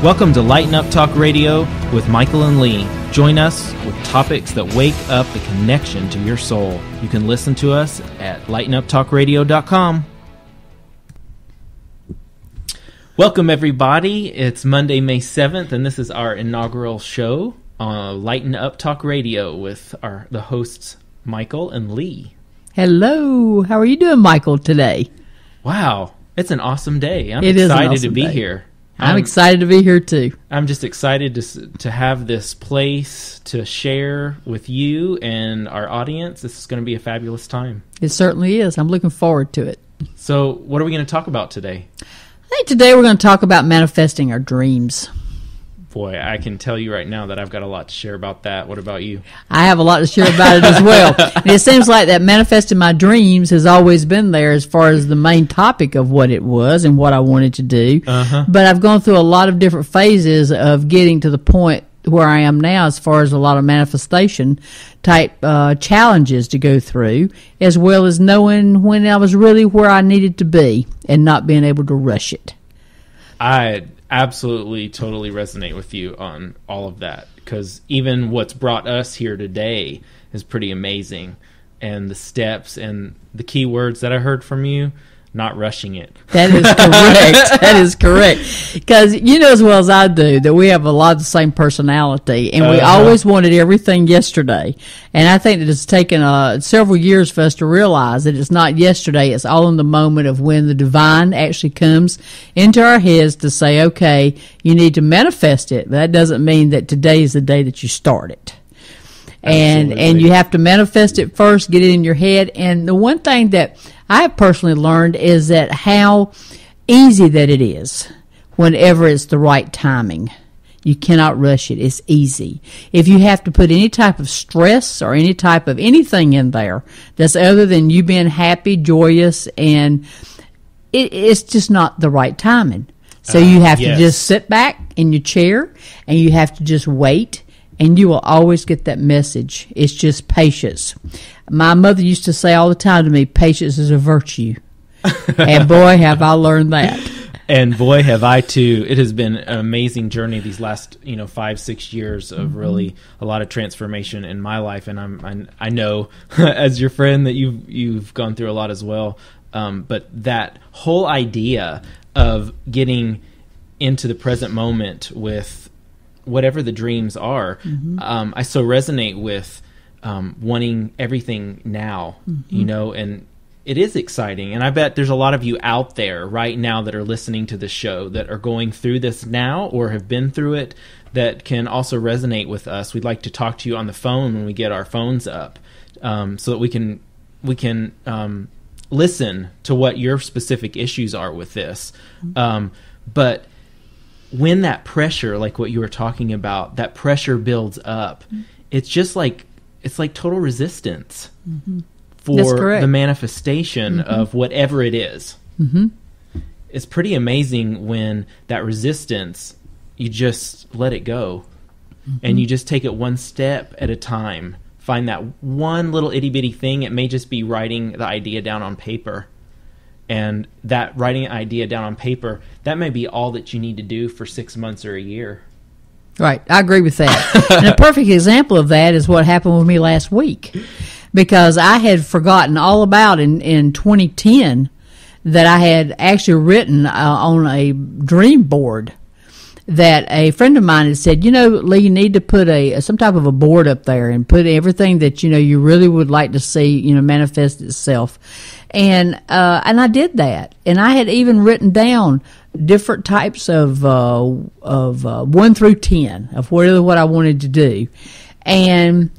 Welcome to Lighten Up Talk Radio with Michael and Lee. Join us with topics that wake up the connection to your soul. You can listen to us at lightenuptalkradio.com. Welcome, everybody. It's Monday, May 7th, and this is our inaugural show on Lighten Up Talk Radio with the hosts, Michael and Lee. Hello. How are you doing, Michael, today? Wow. It's an awesome day. I'm excited to be here. I'm excited to be here, too. I'm just excited to have this place to share with you and our audience. This is going to be a fabulous time. It certainly is. I'm looking forward to it. So what are we going to talk about today? I think today we're going to talk about manifesting our dreams. Boy, I can tell you right now that I've got a lot to share about that. What about you? I have a lot to share about it as well. And it seems like that manifesting my dreams has always been there as far as the main topic of what it was and what I wanted to do. But I've gone through a lot of different phases of getting to the point where I am now as far as a lot of manifestation type challenges to go through, as well as knowing when I was really where I needed to be and not being able to rush it. I absolutely, totally resonate with you on all of that, because even what's brought us here today is pretty amazing. And the steps and the key words that I heard from you, not rushing it. That is correct. That is correct. Because you know as well as I do that we have a lot of the same personality, and we always wanted everything yesterday. And I think that it's taken several years for us to realize that it's not yesterday. It's all in the moment of when the divine actually comes into our heads to say, okay, you need to manifest it. But that doesn't mean that today is the day that you start it. And you have to manifest it first, get it in your head. And the one thing that I have personally learned is that how easy that it is whenever it's the right timing. You cannot rush it. It's easy. If you have to put any type of stress or any type of anything in there that's other than you being happy, joyous, and it's just not the right timing. So you have to just sit back in your chair and you have to just wait. And you will always get that message. It's just patience. My mother used to say all the time to me, patience is a virtue. And boy, have I learned that. And boy, have I too. It has been an amazing journey these last 5-6 years of really a lot of transformation in my life. And I know as your friend that you've gone through a lot as well. But that whole idea of getting into the present moment with whatever the dreams are, I so resonate with wanting everything now, and it is exciting. And I bet there's a lot of you out there right now that are listening to the show that are going through this now or have been through it that can also resonate with us. We'd like to talk to you on the phone when we get our phones up, so that we can listen to what your specific issues are with this. But when that pressure, like what you were talking about, that pressure builds up, it's like total resistance for the manifestation of whatever it is. It's pretty amazing when that resistance, you just let it go and you just take it one step at a time. Find that one little itty bitty thing. It may just be writing the idea down on paper. And that writing an idea down on paper, that may be all that you need to do for 6 months or a year. Right. I agree with that. And a perfect example of that is what happened with me last week. Because I had forgotten all about in 2010 that I had actually written on a dream board that a friend of mine had said, Lee, you need to put some type of a board up there and put everything that, you really would like to see, manifest itself. And I did that. And I had even written down different types of 1 through 10 of what I wanted to do and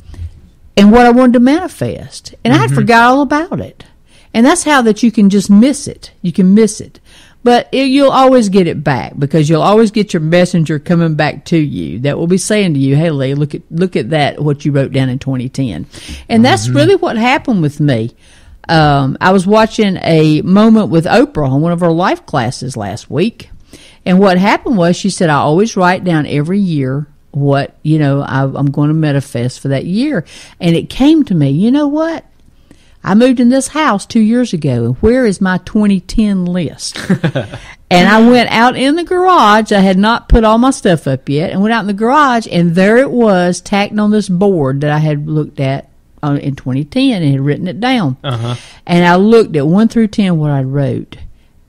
what I wanted to manifest. And I had forgot all about it. And that's how that you can just miss it. You can miss it. But you'll always get it back because you'll always get your messenger coming back to you that will be saying to you, hey, Lee, look at that, what you wrote down in 2010. And that's really what happened with me. I was watching a moment with Oprah on one of her life classes last week. And what happened was she said, I always write down every year what, I'm going to manifest for that year. And it came to me, you know what? I moved in this house 2 years ago, and where is my 2010 list? And I went out in the garage. I had not put all my stuff up yet, and went out in the garage, and there it was, tacked on this board that I had looked at in 2010 and had written it down. And I looked at 1 through 10 what I wrote,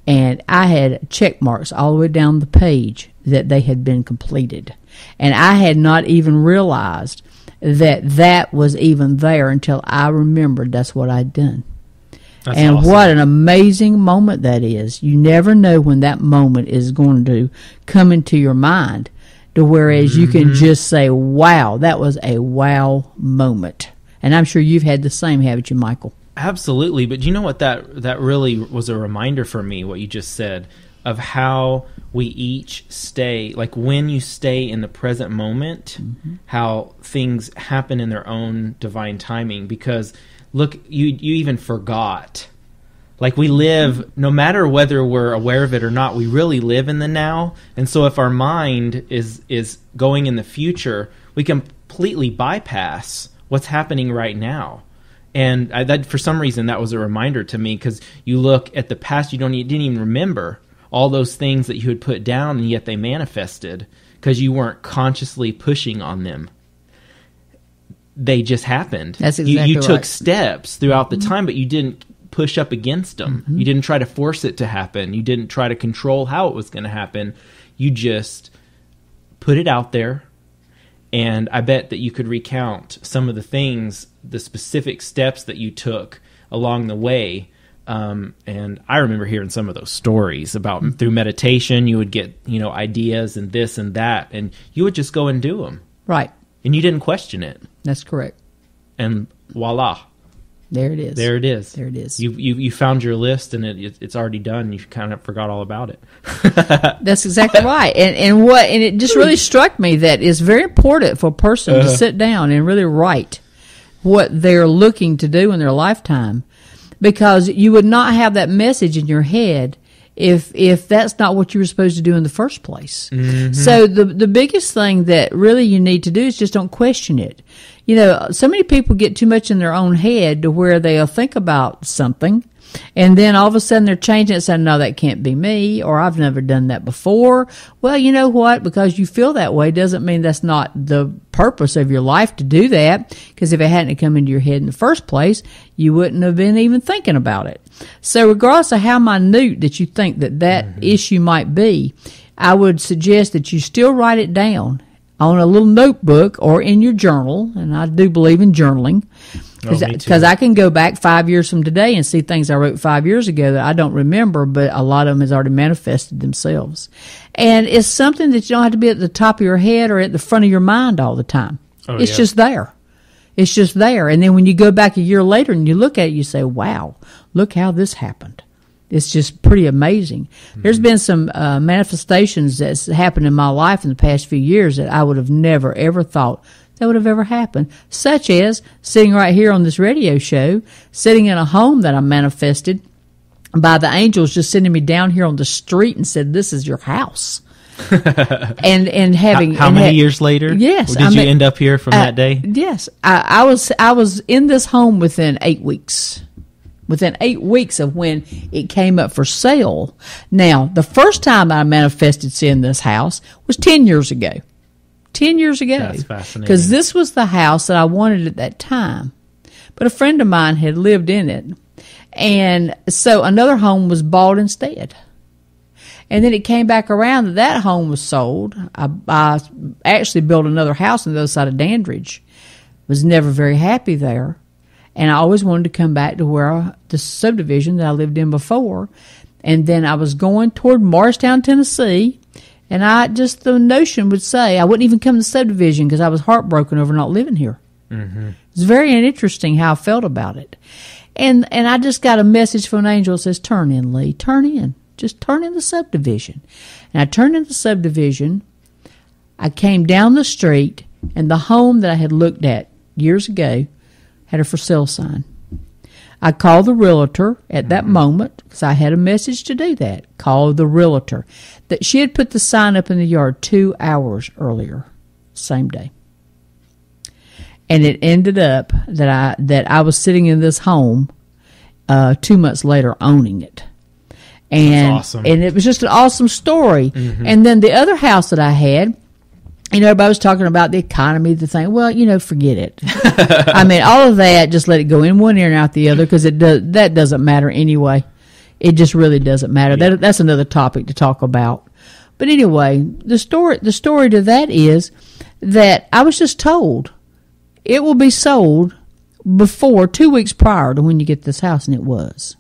and I had check marks all the way down the page that they had been completed. And I had not even realized that was even there until I remembered that's what I'd done. That's and awesome. What an amazing moment that is. You never know when that moment is going to come into your mind, to whereas you can just say, wow, that was a wow moment. And I'm sure you've had the same, haven't you, Michael? Absolutely. But you know what? That really was a reminder for me, what you just said, of how we each stay, like when you stay in the present moment, how things happen in their own divine timing. Because look, you even forgot. Like we live, no matter whether we're aware of it or not, we really live in the now. And so if our mind is going in the future, we completely bypass what's happening right now. And that, for some reason, that was a reminder to me, because you look at the past, you didn't even remember all those things that you had put down, and yet they manifested because you weren't consciously pushing on them. They just happened. That's exactly you took right. steps throughout the time, but you didn't push up against them. You didn't try to force it to happen. You didn't try to control how it was going to happen. You just put it out there. And I bet that you could recount some of the things, the specific steps that you took along the way. And I remember hearing some of those stories about through meditation, you would get, ideas and this and that, and you would just go and do them. Right. And you didn't question it. That's correct. And voila. There it is. There it is. There it is. You found your list, and it's already done. You kind of forgot all about it. That's exactly right. And it just really struck me that it's very important for a person to sit down and really write what they're looking to do in their lifetime, because you would not have that message in your head if that's not what you were supposed to do in the first place. So the biggest thing that really you need to do is just don't question it. So many people get too much in their own head to where they'll think about something, and then all of a sudden they're changing it, saying, no, that can't be me, or I've never done that before. Well, you know what? Because you feel that way doesn't mean that's not the purpose of your life to do that, because if it hadn't come into your head in the first place, you wouldn't have been even thinking about it. So regardless of how minute that you think that issue might be, I would suggest that you still write it down on a little notebook or in your journal, and I do believe in journaling, because I can go back 5 years from today and see things I wrote 5 years ago that I don't remember, but a lot of them has already manifested themselves. And it's something that you don't have to be at the top of your head or at the front of your mind all the time. It's just there. It's just there. And then when you go back a year later and you look at it, you say, wow, look how this happened. It's just pretty amazing. There's been some manifestations that's happened in my life in the past few years that I would have never, ever thought that would have ever happened, such as sitting right here on this radio show, sitting in a home that I manifested by the angels just sending me down here on the street and said, this is your house. and having how many years later? Yes. Did you end up here from that day? Yes. I was in this home within 8 weeks. Within 8 weeks of when it came up for sale. Now, the first time I manifested seeing this house was 10 years ago. 10 years ago. That's fascinating. Because this was the house that I wanted at that time. But a friend of mine had lived in it. And so another home was bought instead. And then it came back around that home was sold. I actually built another house on the other side of Dandridge. Was never very happy there. And I always wanted to come back to the subdivision that I lived in before. And then I was going toward Morristown, Tennessee. And the notion would say I wouldn't even come to the subdivision because I was heartbroken over not living here. It's very interesting how I felt about it. And I just got a message from an angel that says, turn in, Lee, turn in. Just turn in the subdivision. And I turned in the subdivision. I came down the street, and the home that I had looked at years ago had a for sale sign. I called the realtor at that moment because I had a message to do that. Called the realtor. That she had put the sign up in the yard 2 hours earlier, same day. And it ended up that I was sitting in this home 2 months later owning it. And, That's awesome. And it was just an awesome story. Mm-hmm. And then the other house that I had, everybody was talking about the economy, the thing. Well, forget it. I mean, all of that, just let it go in one ear and out the other, because that doesn't matter anyway. It just really doesn't matter. Yeah. That's another topic to talk about. But anyway, the story to that is that I was just told it will be sold before 2 weeks prior to when you get this house, and it was.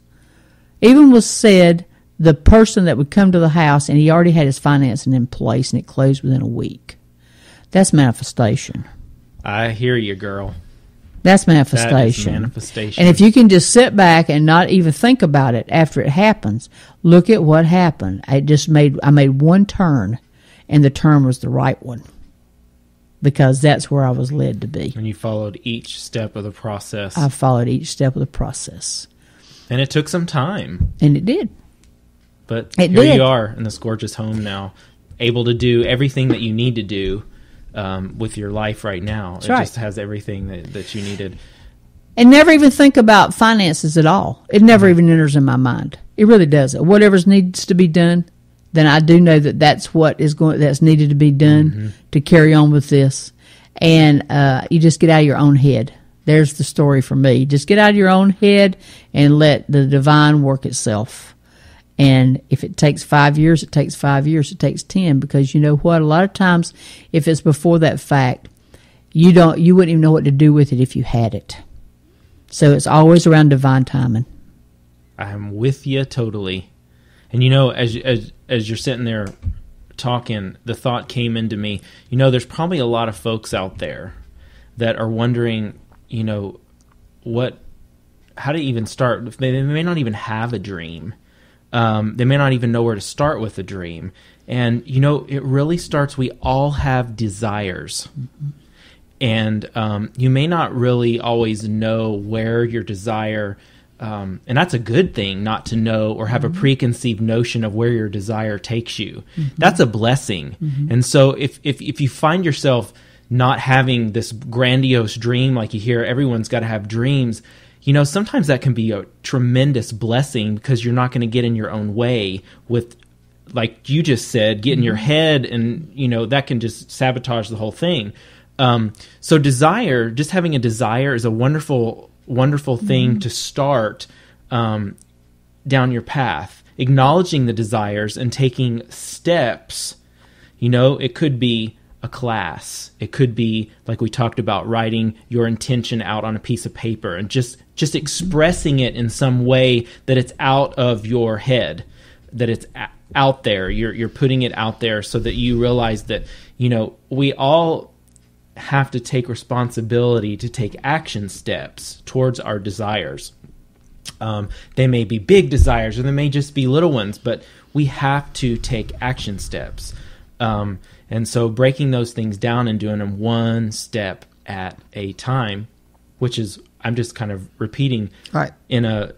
Even was said the person that would come to the house, and he already had his financing in place, and it closed within a week. That's manifestation. I hear you, girl. That's manifestation. That is manifestation. And if you can just sit back and not even think about it after it happens, look at what happened. I made one turn, and the turn was the right one, because that's where I was led to be. And you followed each step of the process. I followed each step of the process. And it took some time. And it did. But here you are in this gorgeous home now, able to do everything that you need to do with your life right now. That's right. Just has everything that you needed. And never even think about finances at all. It never even enters in my mind. It really doesn't. Whatever needs to be done, then I do know that's that's needed to be done to carry on with this. And you just get out of your own head. There's the story for me. Just get out of your own head and let the divine work itself. And if it takes 5 years, it takes 5 years. It takes 10, because you know what? A lot of times, if it's before that fact, you wouldn't even know what to do with it if you had it. So it's always around divine timing. I'm with you totally. And as you're sitting there talking, the thought came into me. There's probably a lot of folks out there that are wondering, how to even start. They may not even have a dream. They may not even know where to start with a dream. And, it really starts, we all have desires. Mm-hmm. And you may not really always know where your desire, and that's a good thing, not to know or have a preconceived notion of where your desire takes you. Mm-hmm. That's a blessing. Mm-hmm. And so if you find yourself not having this grandiose dream, like you hear everyone's got to have dreams, sometimes that can be a tremendous blessing, because you're not going to get in your own way with, like you just said, get in your head, and, that can just sabotage the whole thing. So desire, just having a desire, is a wonderful, wonderful thing to start down your path. Acknowledging the desires and taking steps. It could be a class. It could be, like we talked about, writing your intention out on a piece of paper and just expressing it in some way that it's out of your head, that it's out there. You're putting it out there so that you realize that, we all have to take responsibility to take action steps towards our desires. They may be big desires, or they may just be little ones, but we have to take action steps. And so breaking those things down and doing them one step at a time, which is, I'm just kind of repeating in a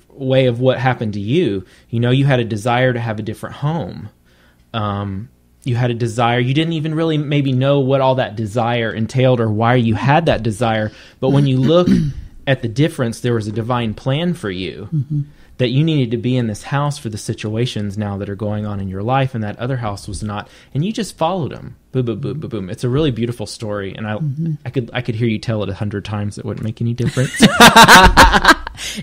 way of what happened to you. You had a desire to have a different home. You had a desire. You didn't even really maybe know what all that desire entailed or why you had that desire. But when you look at the difference, there was a divine plan for you, that you needed to be in this house for the situations now that are going on in your life, and that other house was not. And you just followed them. Boom, boom, boom, boom, boom. It's a really beautiful story, and I could hear you tell it 100 times. It wouldn't make any difference.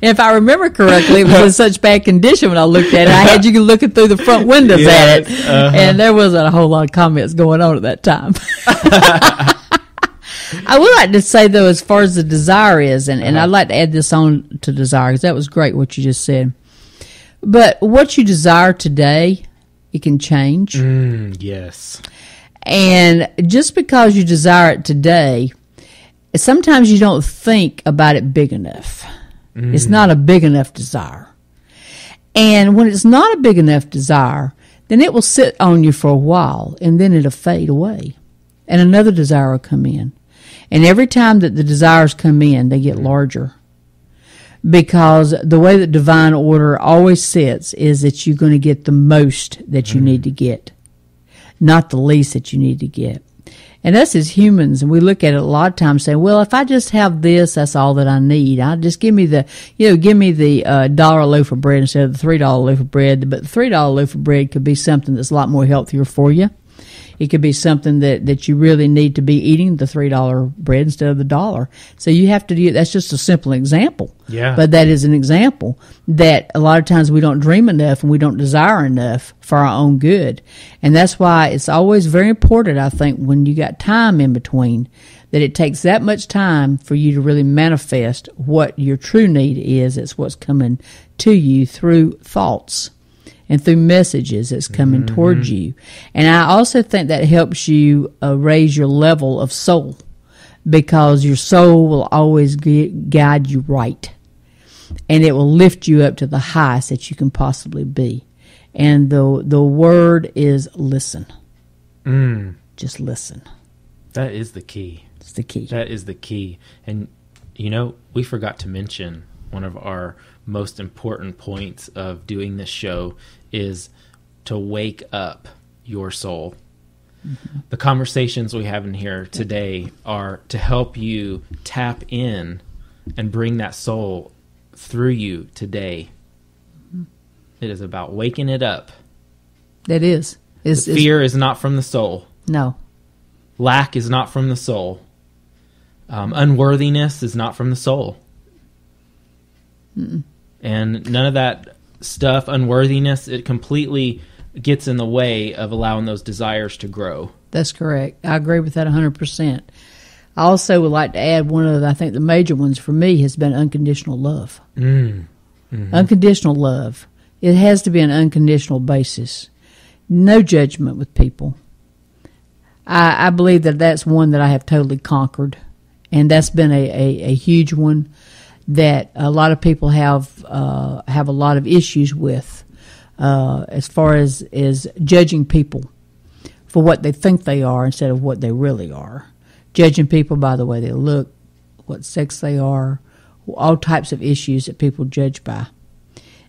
If I remember correctly, it was in such bad condition when I looked at it. I had you looking through the front windows at it, and there wasn't a whole lot of comments going on at that time. I would like to say, though, as far as the desire is, and I'd like to add this on to desire, because that was great what you just said. But what you desire today, it can change. Yes. And just because you desire it today, sometimes you don't think about it big enough. It's not a big enough desire. And when it's not a big enough desire, then it will sit on you for a while, and then it'll fade away. And another desire will come in. And every time that the desires come in, they get larger. Because the way that divine order always sits is that you're going to get the most that you need to get, not the least that you need to get. And us as humans, and we look at it a lot of times saying, well, if I just have this, that's all that I need. I just give me the $1 loaf of bread instead of the $3 loaf of bread. But the $3 loaf of bread could be something that's a lot more healthier for you. It could be something that you really need to be eating, the $3 bread instead of the $1. So you have to do, that's just a simple example. Yeah. But that is an example that a lot of times we don't dream enough and we don't desire enough for our own good. And that's why it's always very important, I think, when you got time in between, that it takes that much time for you to really manifest what your true need is. It's what's coming to you through thoughts and through messages that's coming towards you. And I also think that helps you raise your level of soul, because your soul will always guide you right. And it will lift you up to the highest that you can possibly be. And the word is listen. Just listen. That is the key. It's the key. That is the key. And, we forgot to mention one of our most important points of doing this show is to wake up your soul. The conversations we have in here today are to help you tap in and bring that soul through you today. It is about waking it up. That is. Fear is not from the soul. No. Lack is not from the soul. Unworthiness is not from the soul. And none of that stuff, unworthiness, it completely gets in the way of allowing those desires to grow. That's correct. I agree with that 100%. I also would like to add one of the, I think the major ones for me has been unconditional love. Unconditional love. It has to be an unconditional basis. No judgment with people. I believe that that's one that I have totally conquered. And that's been a huge one that a lot of people have a lot of issues with, as far as judging people for what they think they are instead of what they really are. Judging people by the way they look, what sex they are, all types of issues that people judge by.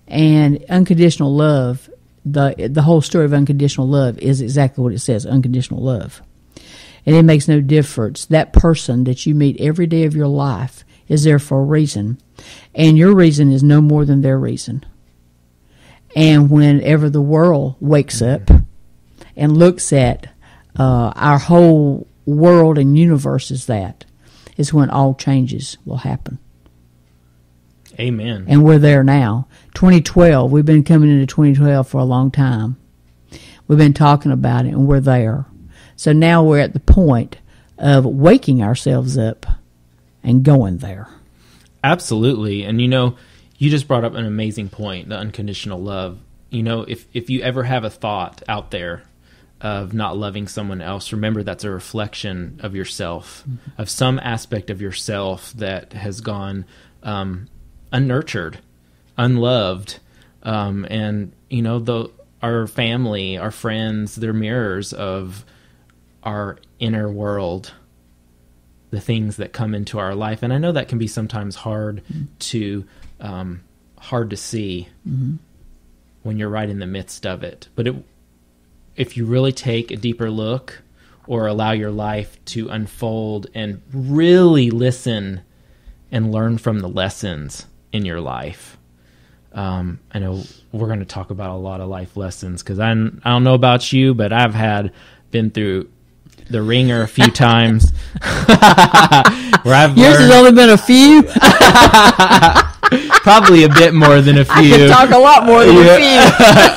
And unconditional love, the whole story of unconditional love is exactly what it says, unconditional love. And it makes no difference. That person that you meet every day of your life is there for a reason. And your reason is no more than their reason. And whenever the world wakes up and looks at our whole world and universe as that, is when all changes will happen. Amen. And we're there now. 2012, we've been coming into 2012 for a long time. We've been talking about it, and we're there. So now we're at the point of waking ourselves up and going there. Absolutely. And you just brought up an amazing point, the unconditional love. If you ever have a thought out there of not loving someone else, remember that's a reflection of yourself, of some aspect of yourself that has gone unnurtured, unloved. And, our family, our friends, they're mirrors of our inner world, the things that come into our life. And I know that can be sometimes hard to see when you're right in the midst of it. But if you really take a deeper look or allow your life to unfold and really listen and learn from the lessons in your life. I know we're going to talk about a lot of life lessons because I don't know about you, but I've been through the ringer a few times. Yours has only been a few? Probably a bit more than a few. I can talk a lot more than a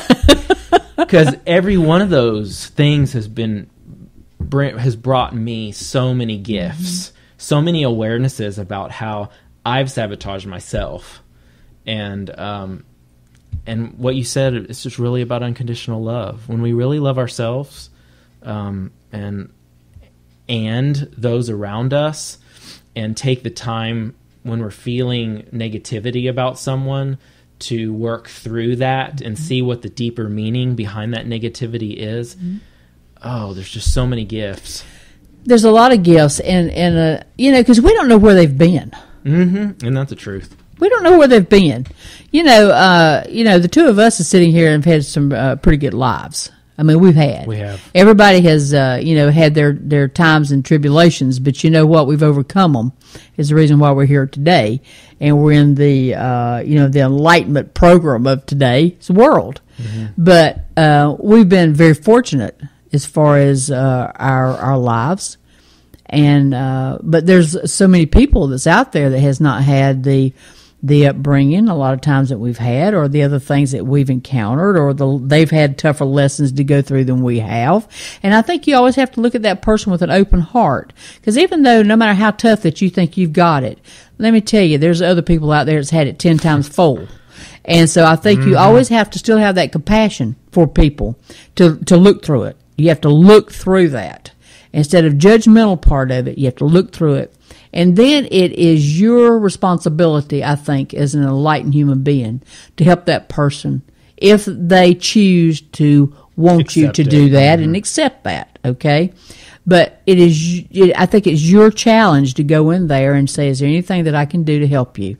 few. Because every one of those things has brought me so many gifts, so many awarenesses about how I've sabotaged myself. And what you said, it's just really about unconditional love. When we really love ourselves, and those around us, and take the time when we're feeling negativity about someone to work through that and see what the deeper meaning behind that negativity is. There's just so many gifts. There's a lot of gifts, and because we don't know where they've been. And that's the truth. We don't know where they've been. The two of us are sitting here and have had some pretty good lives. I mean, we have. Everybody has, had their times and tribulations, but you know what? We've overcome them. Is the reason why we're here today, and we're in the, the enlightenment program of today's world. Mm-hmm. But we've been very fortunate as far as our lives, and but there's so many people that's out there that has not had the upbringing a lot of times that we've had, or the other things that we've encountered, or they've had tougher lessons to go through than we have. And I think you always have to look at that person with an open heart, because even though no matter how tough that you think you've got it, let me tell you, there's other people out there that's had it 10 times full. And so I think you always have to still have that compassion for people to look through it. You have to look through that. Instead of judgmental part of it, you have to look through it. And then it is your responsibility, I think, as an enlightened human being, to help that person if they choose to want you to do that and accept that, okay? But I think it's your challenge to go in there and say, is there anything that I can do to help you?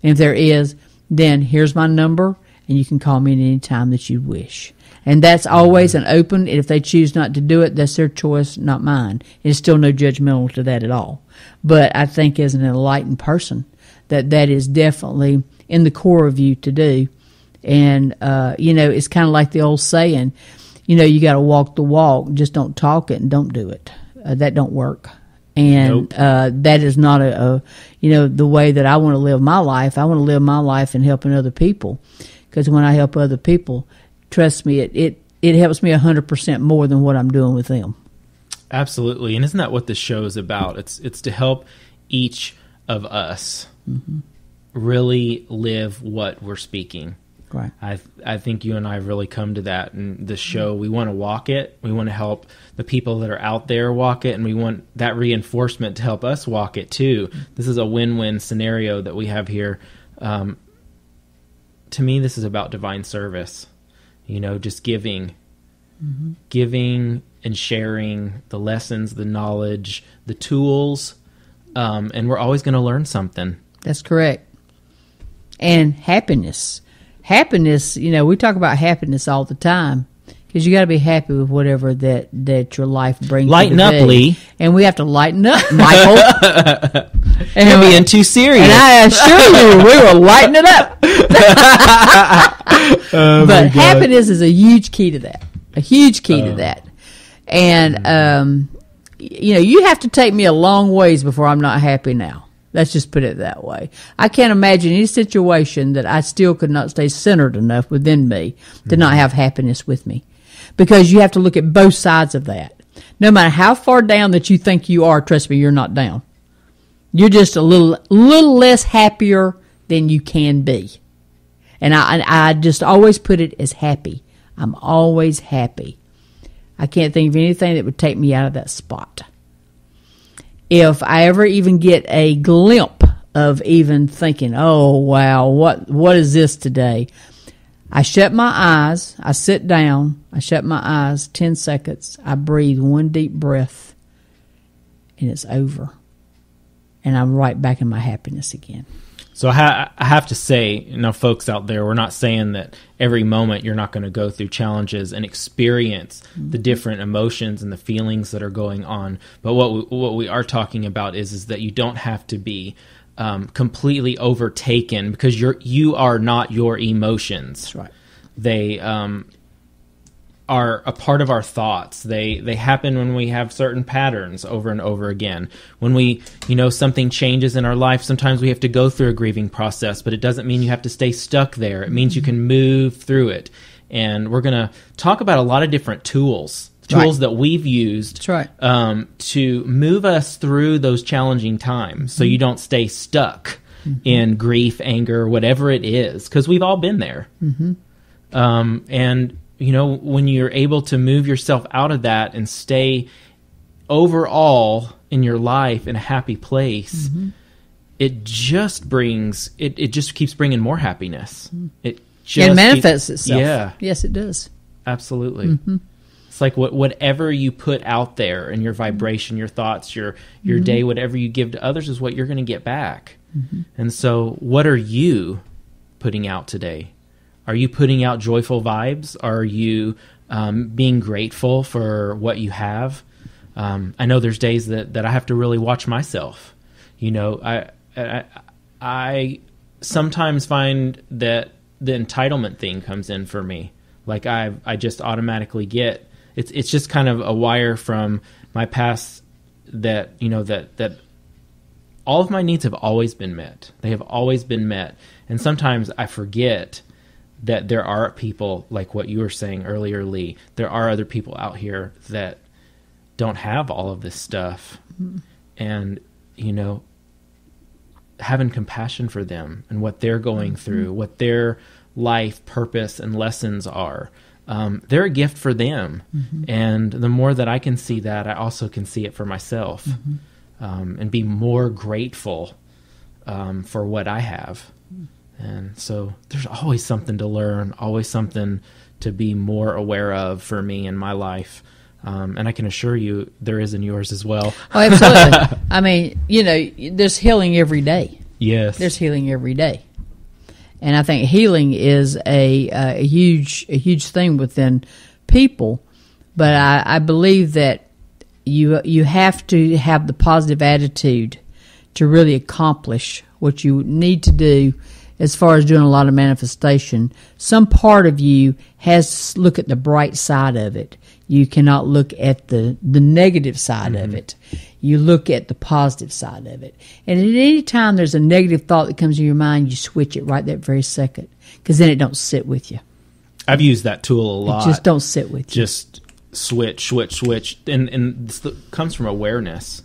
And if there is, then here's my number, and you can call me at any time that you wish. And that's always an open, if they choose not to do it, that's their choice, not mine. It's still no judgmental to that at all. But I think as an enlightened person, that is definitely in the core of you to do. And, it's kind of like the old saying, you got to walk the walk, just don't talk it and don't do it. That don't work. And that is not the way that I want to live my life. I want to live my life in helping other people. Because when I help other people, trust me, it helps me 100% more than what I'm doing with them. Absolutely. And isn't that what this show is about? It's to help each of us really live what we're speaking. Right. I think you and I have really come to that in this show. We want to walk it. We want to help the people that are out there walk it, and we want that reinforcement to help us walk it too. This is a win-win scenario that we have here. To me, this is about divine service. Just giving and sharing the lessons, the knowledge, the tools, and we're always going to learn something. That's correct. And happiness. Happiness, we talk about happiness all the time, because you got to be happy with whatever that your life brings. Lighten up, Lee. And we have to lighten up, Michael. And you're being too serious. And I assure you, we will lighten it up. But happiness is a huge key to that. A huge key to that. And, you have to take me a long ways before I'm not happy now. Let's just put it that way. I can't imagine any situation that I still could not stay centered enough within me to not have happiness with me. Because you have to look at both sides of that. No matter how far down that you think you are, trust me, you're not down. You're just a little less happier than you can be. And I just always put it as happy. I'm always happy. I can't think of anything that would take me out of that spot. If I ever even get a glimpse of even thinking, oh, wow, what is this today? I shut my eyes, I sit down, I shut my eyes 10 seconds, I breathe one deep breath, and it's over. And I'm right back in my happiness again. So I have to say, folks out there, we're not saying that every moment you're not going to go through challenges and experience the different emotions and the feelings that are going on. But what we are talking about is that you don't have to be completely overtaken, because you are not your emotions. That's right. They are a part of our thoughts. They happen when we have certain patterns over and over again. When we, something changes in our life, sometimes we have to go through a grieving process, but it doesn't mean you have to stay stuck there. It means you can move through it. And we're going to talk about a lot of different tools that we've used to move us through those challenging times, so you don't stay stuck in grief, anger, whatever it is, because we've all been there. And when you're able to move yourself out of that and stay overall in your life in a happy place, it just brings, it just keeps bringing more happiness. It manifests itself. Yeah. Yes, it does. Absolutely. It's like whatever you put out there in your vibration, your thoughts, your day, whatever you give to others is what you're going to get back. And so what are you putting out today? Are you putting out joyful vibes? Are you being grateful for what you have. I know there's days that I have to really watch myself. I sometimes find that the entitlement thing comes in for me. Like I just automatically get it's just kind of a wire from my past that that all of my needs have always been met. They have always been met, and sometimes I forget that there are people like what you were saying earlier, Lee. There are other people out here that don't have all of this stuff, and having compassion for them and what they're going through, what their life purpose and lessons are. They're a gift for them. And the more that I can see that, I also can see it for myself, and be more grateful for what I have. And so there's always something to learn, always something to be more aware of for me in my life. And I can assure you there is in yours as well. Oh, absolutely. I mean, there's healing every day. Yes. There's healing every day. And I think healing is a huge thing within people. But I believe that you have to have the positive attitude to really accomplish what you need to do as far as doing a lot of manifestation. Some part of you has to look at the bright side of it. You cannot look at the negative side of it. You look at the positive side of it. And at any time there's a negative thought that comes in your mind, you switch it right that very second, because then it don't sit with you. I've used that tool a lot. It just don't sit with you. Just switch. And this comes from awareness.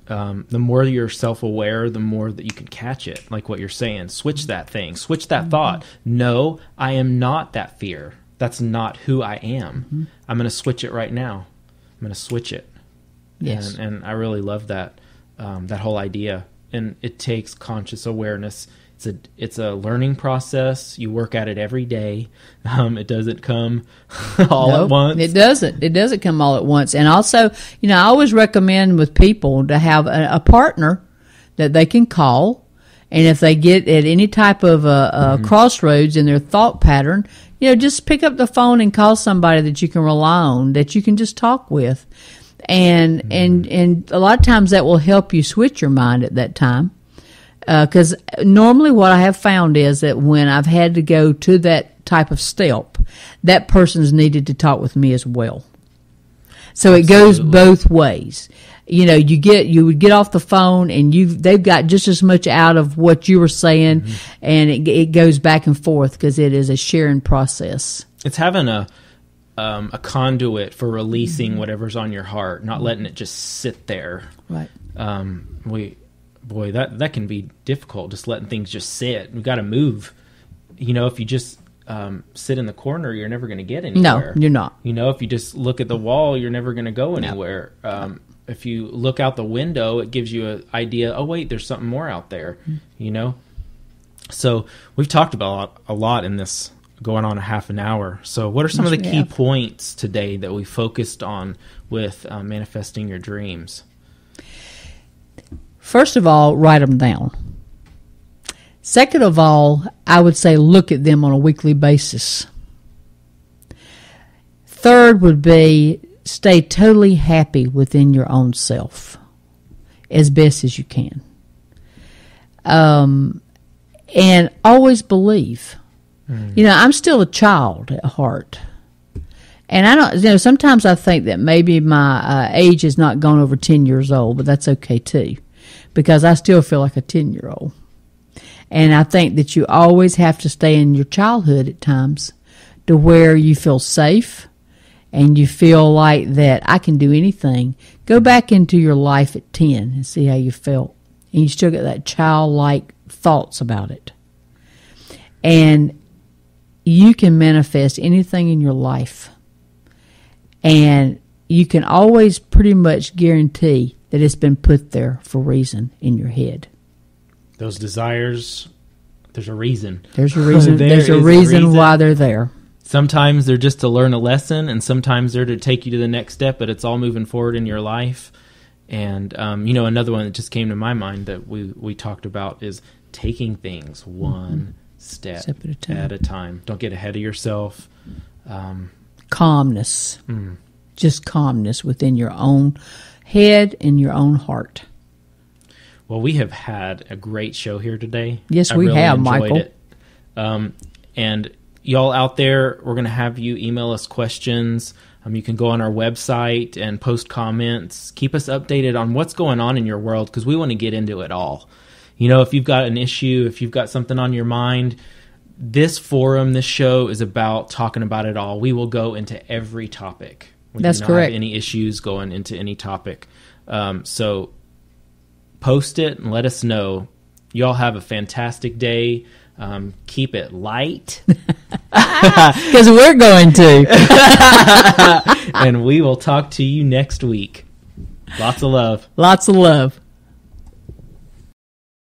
The more you're self-aware, the more that you can catch it, like what you're saying. Switch that thing. Switch that thought. No, I am not that fear. That's not who I am. I'm going to switch it right now. I'm going to switch it. Yes. And I really love that that whole idea. And it takes conscious awareness. It's a learning process. You work at it every day. It doesn't come all at once. It doesn't. It doesn't come all at once. And also, I always recommend with people to have a partner that they can call. And if they get at any type of crossroads in their thought pattern, just pick up the phone and call somebody that you can rely on, that you can just talk with. And a lot of times that will help you switch your mind at that time. Because normally what I have found is that when I've had to go to that type of step, that person's needed to talk with me as well. So it goes both ways. You would get off the phone and they've got just as much out of what you were saying, and it goes back and forth because it is a sharing process. It's having a conduit for releasing whatever's on your heart, not letting it just sit there. Right. That can be difficult, just letting things just sit. We've got to move. If you just sit in the corner, you're never going to get anywhere. No, you're not. If you just look at the wall, you're never going to go anywhere. No. If you look out the window, it gives you an idea, oh, wait, there's something more out there, So we've talked about a lot in this, going on a half an hour. So what are some of the key points today that we focused on with manifesting your dreams? First of all, write them down. Second of all, I would say look at them on a weekly basis. Third would be stay totally happy within your own self as best as you can. And always believe. I'm still a child at heart. And I don't, sometimes I think that maybe my age has not gone over 10 years old, but that's okay too, because I still feel like a 10-year-old. And I think that you always have to stay in your childhood at times to where you feel safe and you feel like that I can do anything. Go back into your life at 10 and see how you felt. And you still get that childlike thoughts about it. And you can manifest anything in your life. And you can always pretty much guarantee that it's been put there for a reason in your head. Those desires, there's a reason. There's a reason. There's a reason why they're there. Sometimes they're just to learn a lesson, and sometimes they're to take you to the next step, but it's all moving forward in your life. And, another one that just came to my mind that we talked about is taking things one step at a time. Don't get ahead of yourself. calmness. Just calmness within your own head and your own heart. Well, we have had a great show here today. Yes, I we really have, enjoyed Michael. it. And y'all out there, we're going to have you email us questions. You can go on our website and post comments. Keep us updated on what's going on in your world, because we want to get into it all. You know, if you've got an issue, if you've got something on your mind, this forum, this show is about talking about it all. We will go into every topic. We That's do not correct. have any issues going into any topic. So post it and let us know. Y'all have a fantastic day. Keep it light. Because we're going to. And we will talk to you next week. Lots of love. Lots of love.